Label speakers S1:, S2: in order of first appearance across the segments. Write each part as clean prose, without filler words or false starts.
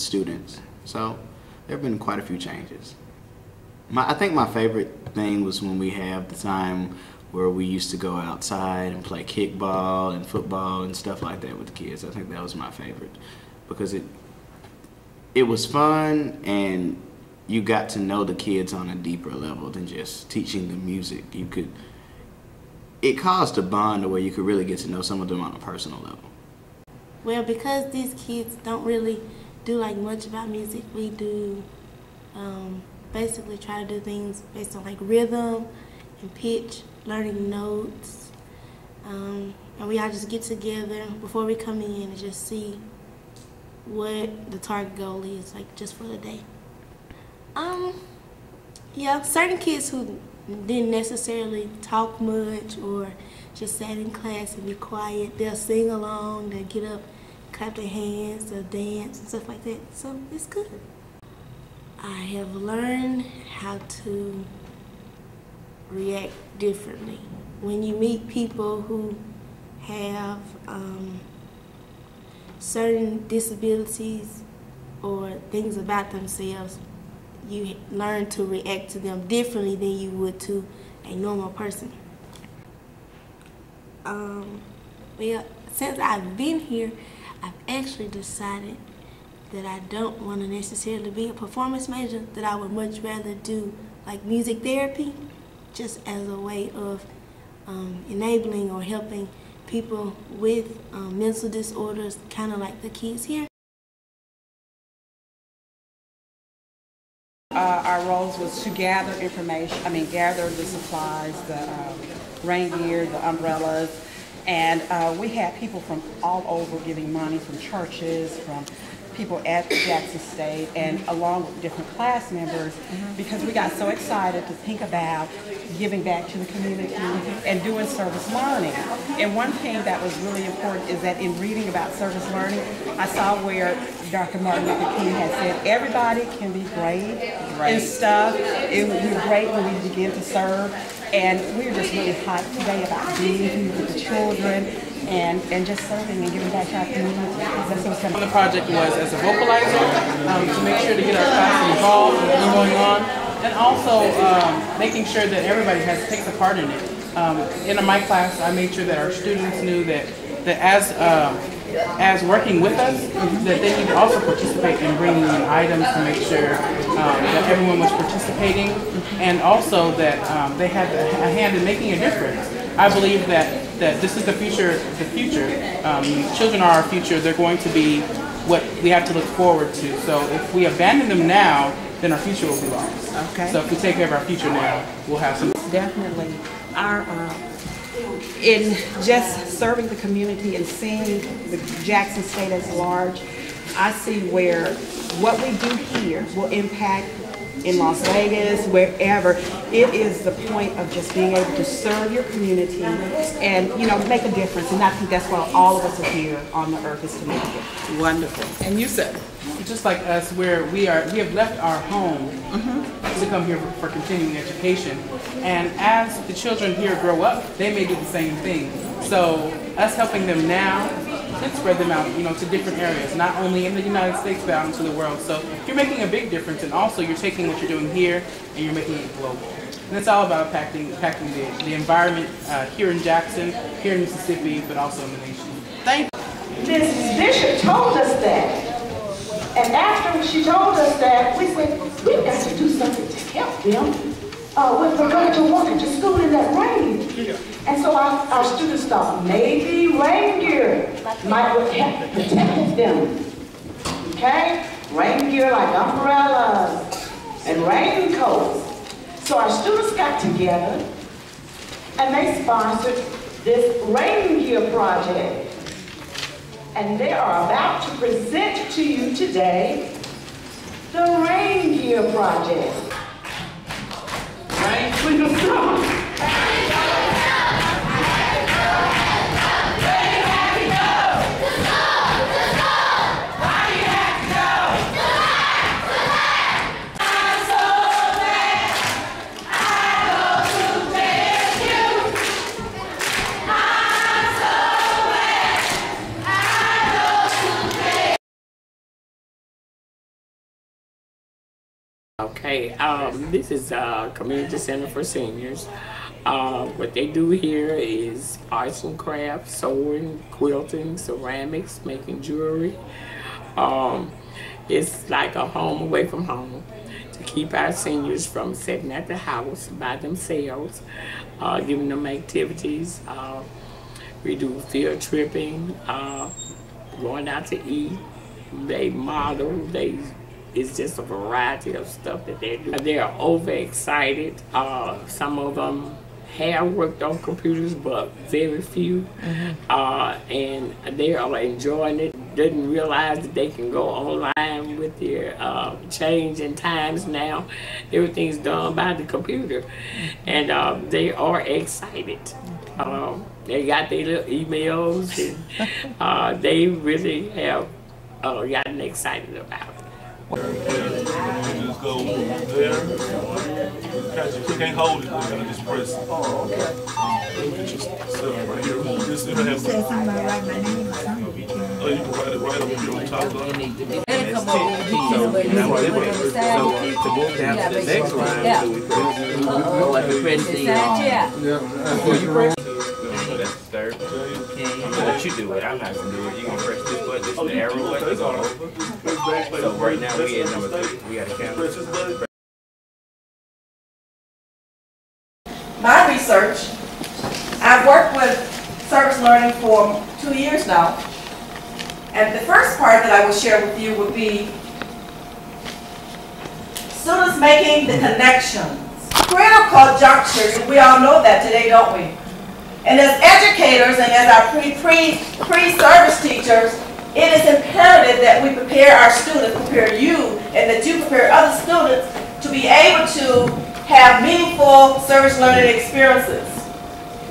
S1: students. So there have been quite a few changes. I think my favorite thing was when we have the time where we used to go outside and play kickball and football and stuff like that with the kids. I think that was my favorite because it was fun and you got to know the kids on a deeper level than just teaching them music. It caused a bond where you could really get to know some of them on a personal level.
S2: Well, because these kids don't really do like much about music, we do basically try to do things based on like rhythm and pitch, learning notes, and we all just get together before we come in and just see what the target goal is, like just for the day. Yeah, certain kids who didn't necessarily talk much or just sat in class and be quiet, they'll sing along, they'll get up, clap their hands, they'll dance and stuff like that. So it's good. I have learned how to react differently. When you meet people who have certain disabilities or things about themselves, you learn to react to them differently than you would to a normal person. Well, since I've been here, I've actually decided that I don't want to necessarily be a performance major, that I would much rather do like music therapy, just as a way of enabling or helping people with mental disorders, kind of like the kids here.
S3: Our roles was to gather information, gather the supplies, the rain gear, the umbrellas, and we had people from all over giving money, from churches, from people at Jackson State, and along with different class members, because we got so excited to think about giving back to the community and doing service learning. And one thing that was really important is that in reading about service learning, I saw where Dr. Martin Luther King had said, everybody can be great and stuff. It would be great when we begin to serve. And we're just really hyped today about being here with the children and just serving and giving back to our community. That's what's coming.
S4: The project was as a vocalizer to make sure to get our class involved with what's going on, and also making sure that everybody takes a part in it. In my class, I made sure that our students knew that as working with us, that they need to also participate in bringing in items to make sure that everyone was participating, and also that they had a hand in making a difference. I believe that this is the future. Children are our future. They're going to be what we have to look forward to. So if we abandon them now, then our future will be lost.
S3: Okay.
S4: So if we take care of our future now, we'll have some.
S3: Definitely. In just serving the community and seeing the Jackson State as large, I see where what we do here will impact in Las Vegas, wherever. It is the point of just being able to serve your community and, make a difference. And I think that's why all of us are here on the earth, is to make a difference.
S4: Wonderful. And you said, just like us, where we have left our home to come here for continuing education. And as the children here grow up, they may do the same thing. So us helping them now could spread them out, to different areas, not only in the United States, but out into the world. So you're making a big difference, and also you're taking what you're doing here and you're making it global. And it's all about impacting the environment here in Jackson, here in Mississippi, but also in the nation. Thank you.
S5: Ms. Bishop told us that. And after she told us that, we said, we've got to do something to help them with regard to walking to school in that rain. Yeah. And so our students thought maybe rain gear might have protected them. Okay? Rain gear like umbrellas and raincoats. So our students got together and they sponsored this rain gear project. And they are about to present to you today the Rain Gear Project. Right?
S6: Okay, this is Community Center for Seniors. What they do here is arts and crafts, sewing, quilting, ceramics, making jewelry. It's like a home away from home to keep our seniors from sitting at the house by themselves, giving them activities. We do field tripping, going out to eat. They model, it's just a variety of stuff that they do. They're overexcited. Some of them have worked on computers, but very few. And they are enjoying it. Didn't realize that they can go online with their change in times now. Everything's done by the computer. And they are excited. They got their little emails, and they really have gotten excited about it.
S7: You just go there, you can't hold it, you gotta just press it. Oh, okay. So right here, this it'll have somebody write my name or something. Oh, you can write it right up here on top of it.
S8: So to move down to the next line, we like to press the that's the third. I'm gonna let you do it. I'm not gonna do it. You're gonna press this button, this is the arrow button. So right now we at number 3. We got a count.
S9: My research, I've worked with service learning for 2 years now. And the first part that I will share with you would be students making the connections. Critical junctures, we all know that today, don't we? And as educators and as our pre-service teachers, it is imperative that we prepare our students, prepare you, and that you prepare other students to be able to have meaningful service learning experiences.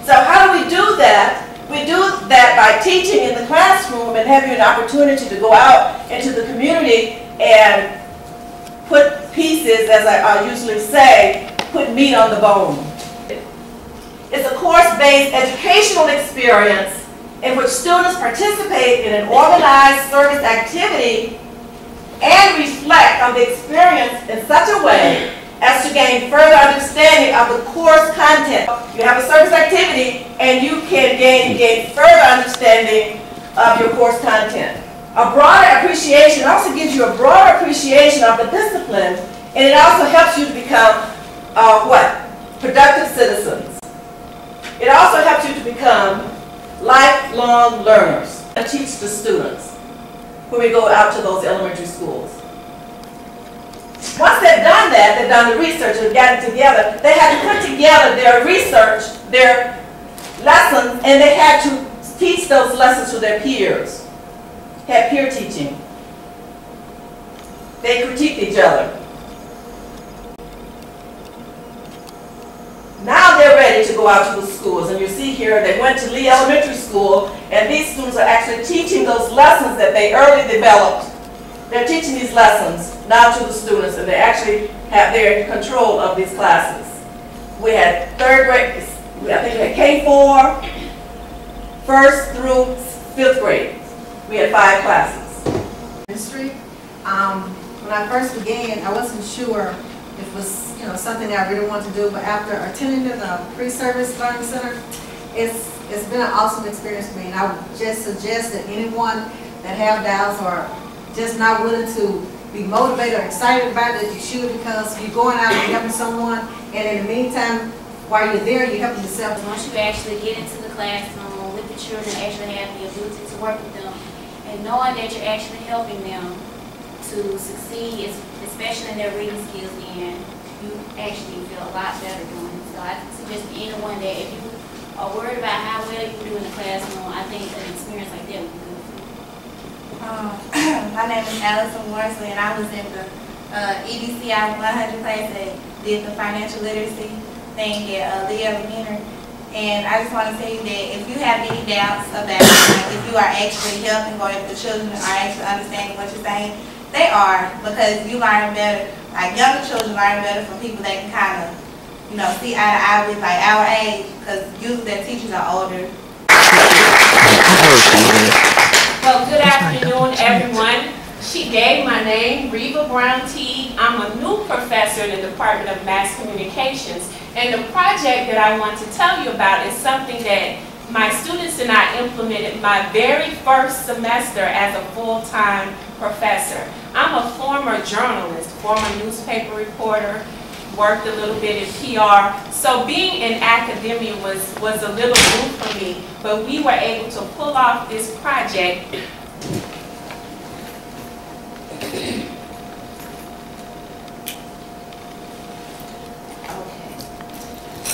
S9: So how do we do that? We do that by teaching in the classroom and having an opportunity to go out into the community and put pieces, as I usually say, put meat on the bone. It's a course-based educational experience in which students participate in an organized service activity and reflect on the experience in such a way as to gain further understanding of the course content. You have a service activity and you can gain further understanding of your course content. A broader appreciation also gives you a broader appreciation of the discipline, and it also helps you to become productive citizens. It also helps you to become lifelong learners and teach the students when we go out to those elementary schools. Once they've done that, they've done the research and gotten together, they had to put together their research, their lessons, and they had to teach those lessons to their peers. Had peer teaching. They critiqued each other. Now they're ready to go out to the schools, and you see here they went to Lee Elementary School, and these students are actually teaching those lessons that they early developed. They're teaching these lessons now to the students, and they actually have their control of these classes. We had 3rd grade, I think we had K4, 1st through 5th grade. We had 5 classes.
S10: Ministry. When I first began, I wasn't sure if it was something that I really wanted to do, but after attending the pre-service learning center, it's been an awesome experience for me, and I would just suggest that anyone that have doubts or just not willing to be motivated or excited about it, you should, because you're going out and helping someone, and in the meantime, while you're there, you're helping yourself.
S11: Once you actually get into the classroom with the children, actually have the ability to work with them, and knowing that you're actually helping them to succeed, especially in their reading skills, then you actually feel a lot better doing it. So I suggest to anyone that if you are worried about how well you do in the classroom, I think an experience like that would be good for you.
S12: My name is Allison Worsley, and I was in the EDCI 100 class that did the financial literacy thing at Lee Elementary. And I just want to tell you that if you have any doubts about if you are actually helping or if the children are actually understanding what you're saying, they are, because you learn better. Like younger children learn better from people that can kind of, see eye to eye with, like our age, because usually their teachers are older.
S13: Well, good afternoon, everyone. She gave my name, Reva Brown T. I'm a new professor in the Department of Mass Communications, and the project that I want to tell you about is something that my students and I implemented my very first semester as a full-time professor. I'm a former journalist, former newspaper reporter, worked a little bit in PR. So being in academia was a little new for me, but we were able to pull off this project.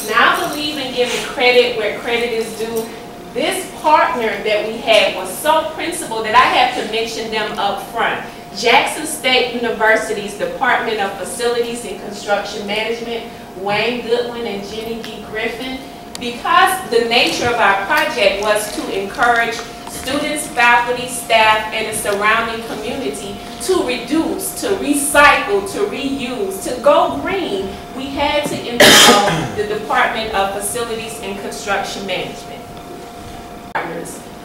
S13: Now I believe in giving credit where credit is due. This partner that we had was so principled that I have to mention them up front. Jackson State University's Department of Facilities and Construction Management, Wayne Goodwin and Jenny D. Griffin, because the nature of our project was to encourage students, faculty, staff, and the surrounding community to reduce, to recycle, to reuse, to go green, we had to involve the Department of Facilities and Construction Management.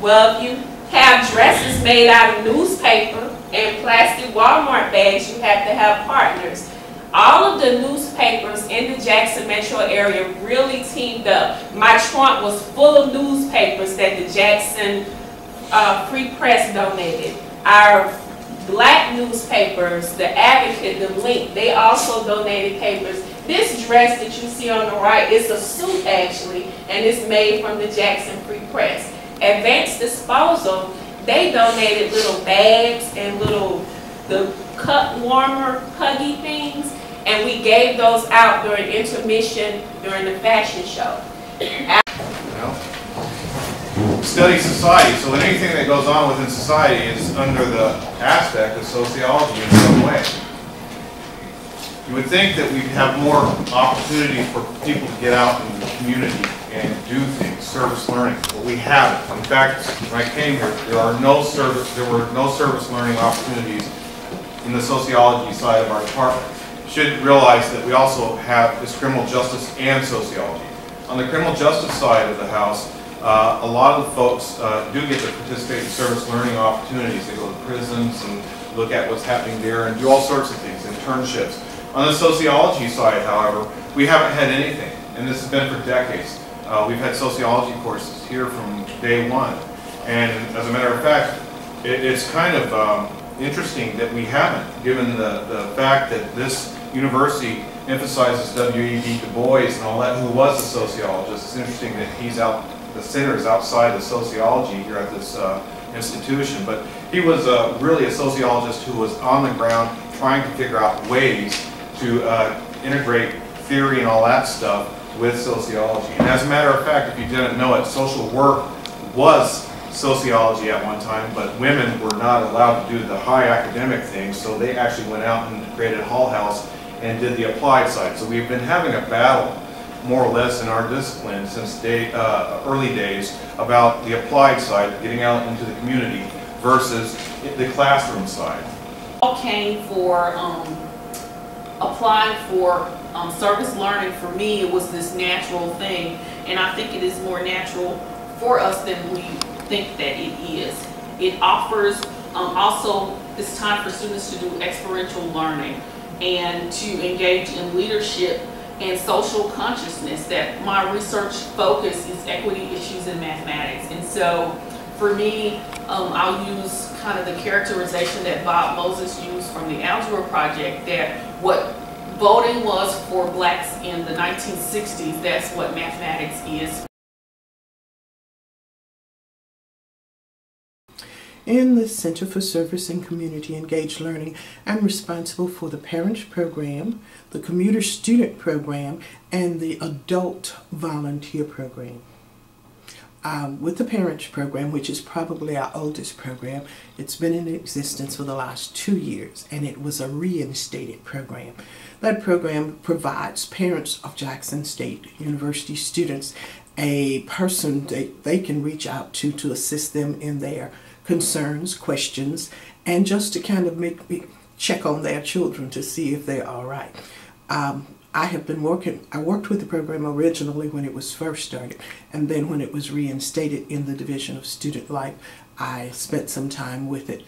S13: Well, if you have dresses made out of newspaper and plastic Walmart bags, you have to have partners. All of the newspapers in the Jackson metro area really teamed up. My trunk was full of newspapers that the Jackson Free Press donated. Our black newspapers, the Advocate, the Link, they also donated papers. This dress that you see on the right is a suit actually, and it's made from the Jackson Free Press. Advanced Disposal, they donated little bags and the cup warmer, huggy things, and we gave those out during intermission during the fashion show.
S14: Study society, so that anything that goes on within society is under the aspect of sociology in some way. You would think that we'd have more opportunities for people to get out in the community and do things, service learning, but we haven't. In fact, when I came here, there were no service learning opportunities in the sociology side of our department. You should realize that we also have this criminal justice and sociology. On the criminal justice side of the house, a lot of the folks do get to participate in service learning opportunities. They go to prisons and look at what's happening there and do all sorts of things, internships. On the sociology side, however, we haven't had anything, and this has been for decades. We've had sociology courses here from day one, and as a matter of fact, it's kind of interesting that we haven't, given the fact that this university emphasizes W.E.B. Du Bois and all that, who was a sociologist. It's interesting that he's out. The center is outside of sociology here at this institution, but he was really a sociologist who was on the ground trying to figure out ways to integrate theory and all that stuff with sociology. And as a matter of fact, if you didn't know it, social work was sociology at one time, but women were not allowed to do the high academic things, so they actually went out and created Hull House and did the applied side. So we've been having a battle more or less in our discipline since early days about the applied side, getting out into the community, versus the classroom side.
S15: All came for applying for service learning. For me, it was this natural thing, and I think it is more natural for us than we think that it is. It offers also, it's time for students to do experiential learning and to engage in leadership and social consciousness. That my research focus is equity issues in mathematics. And so for me, I'll use kind of the characterization that Bob Moses used from the Algebra Project, that what voting was for blacks in the 1960s, that's what mathematics is.
S16: In the Center for Service and Community Engaged Learning, I'm responsible for the Parent Program, the Commuter Student Program, and the Adult Volunteer Program. With the Parent Program, which is probably our oldest program, it's been in existence for the last 2 years, and it was a reinstated program. That program provides parents of Jackson State University students a person they can reach out to assist them in their concerns, questions, and just to kind of check on their children to see if they're all right. I worked with the program originally when it was first started, and then when it was reinstated in the Division of Student Life, I spent some time with it.